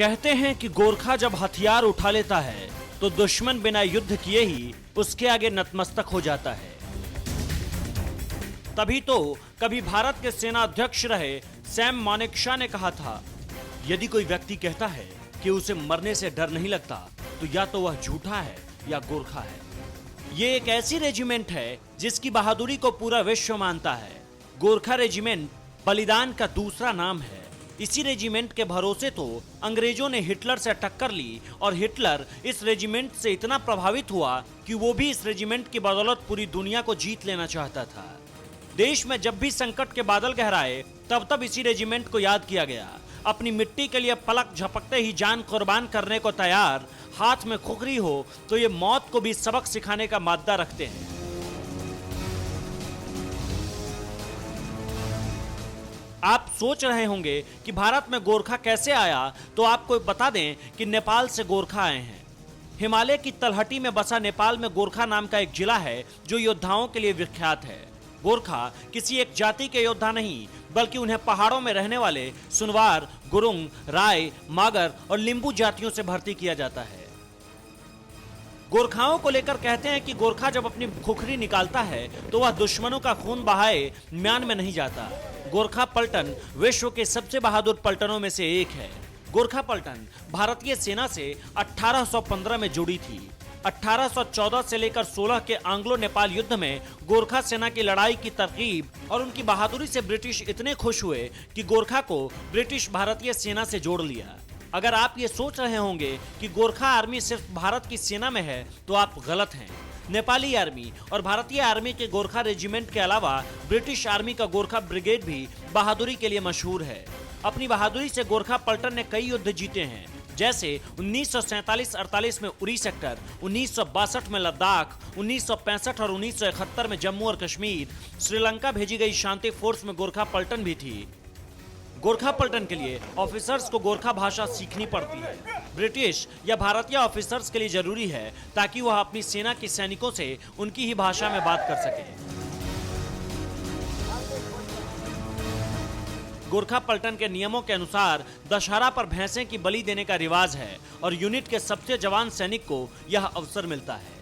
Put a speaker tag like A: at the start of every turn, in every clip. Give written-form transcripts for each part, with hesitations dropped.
A: कहते हैं कि गोरखा जब हथियार उठा लेता है तो दुश्मन बिना युद्ध किए ही उसके आगे नतमस्तक हो जाता है। तभी तो कभी भारत के सेना अध्यक्ष रहे सैम मानेकशॉ ने कहा था, यदि कोई व्यक्ति कहता है कि उसे मरने से डर नहीं लगता तो या तो वह झूठा है या गोरखा है। ये एक ऐसी रेजिमेंट है जिसकी बहादुरी को पूरा विश्व मानता है। गोरखा रेजिमेंट बलिदान का दूसरा नाम है। इसी रेजिमेंट के भरोसे तो अंग्रेजों ने हिटलर से टक्कर ली और हिटलर इस रेजिमेंट से इतना प्रभावित हुआ कि वो भी इस रेजिमेंट की बदौलत पूरी दुनिया को जीत लेना चाहता था। देश में जब भी संकट के बादल गहराए तब तब इसी रेजिमेंट को याद किया गया। अपनी मिट्टी के लिए पलक झपकते ही जान कुर्बान करने को तैयार, हाथ में खुखरी हो तो ये मौत को भी सबक सिखाने का मादा रखते हैं। आप सोच रहे होंगे कि भारत में गोरखा कैसे आया, तो आपको बता दें कि नेपाल से गोरखा आए हैं। हिमालय की तलहटी में बसा नेपाल में गोरखा नाम का एक जिला है जो योद्धाओं के लिए विख्यात है। गोरखा किसी एक जाति के योद्धा नहीं, बल्कि उन्हें पहाड़ों में रहने वाले सुनवार, गुरुंग, राय, मागर और लिंबू जातियों से भर्ती किया जाता है। गोरखाओं को लेकर कहते हैं कि गोरखा जब अपनी खुखरी निकालता है तो वह दुश्मनों का खून बहाए म्यान में नहीं जाता। गोरखा पलटन विश्व के सबसे बहादुर पलटनों में से एक है। गोरखा पलटन भारतीय सेना से 1815 में जुड़ी थी। 1814 से लेकर 16 के आंग्लो नेपाल युद्ध में गोरखा सेना की लड़ाई की तरकीब और उनकी बहादुरी से ब्रिटिश इतने खुश हुए कि गोरखा को ब्रिटिश भारतीय सेना से जोड़ लिया। अगर आप ये सोच रहे होंगे कि गोरखा आर्मी सिर्फ भारत की सेना में है तो आप गलत हैं। नेपाली आर्मी और भारतीय आर्मी के गोरखा रेजिमेंट के अलावा ब्रिटिश आर्मी का गोरखा ब्रिगेड भी बहादुरी के लिए मशहूर है। अपनी बहादुरी से गोरखा पलटन ने कई युद्ध जीते हैं, जैसे 1947-48 में उरी सेक्टर, 1962 में लद्दाख, 1965 और 1971 में जम्मू और कश्मीर। श्रीलंका भेजी गई शांति फोर्स में गोरखा पलटन भी थी। गोरखा पलटन के लिए ऑफिसर्स को गोरखा भाषा सीखनी पड़ती है। ब्रिटिश या भारतीय ऑफिसर्स के लिए जरूरी है ताकि वह अपनी सेना के सैनिकों से उनकी ही भाषा में बात कर सके। गोरखा पलटन के नियमों के अनुसार दशहरा पर भैंसें की बलि देने का रिवाज है और यूनिट के सबसे जवान सैनिक को यह अवसर मिलता है।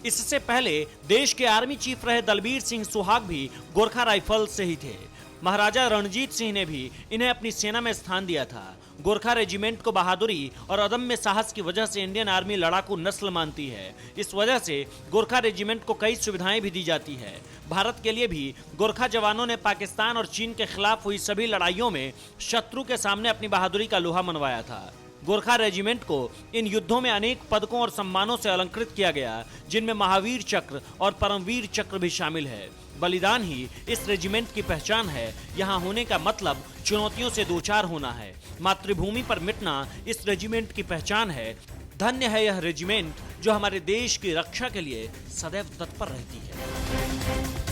A: इससे पहले देश के आर्मी चीफ रहे दलबीर सिंह सुहाग भी गोरखा राइफल्स से ही थे। महाराजा रणजीत सिंह ने भी इन्हें अपनी सेना में स्थान दिया था। गोरखा रेजिमेंट को बहादुरी और अदम्य साहस की वजह से इंडियन आर्मी लड़ाकू नस्ल मानती है। इस वजह से गोरखा रेजिमेंट को कई सुविधाएं भी दी जाती है। भारत के लिए भी गोरखा जवानों ने पाकिस्तान और चीन के खिलाफ हुई सभी लड़ाइयों में शत्रु के सामने अपनी बहादुरी का लोहा मनवाया था। गोरखा रेजिमेंट को इन युद्धों में अनेक पदकों और सम्मानों से अलंकृत किया गया, जिनमें महावीर चक्र और परमवीर चक्र भी शामिल है। बलिदान ही इस रेजिमेंट की पहचान है। यहाँ होने का मतलब चुनौतियों से दो चार होना है। मातृभूमि पर मिटना इस रेजिमेंट की पहचान है। धन्य है यह रेजिमेंट जो हमारे देश की रक्षा के लिए सदैव तत्पर रहती है।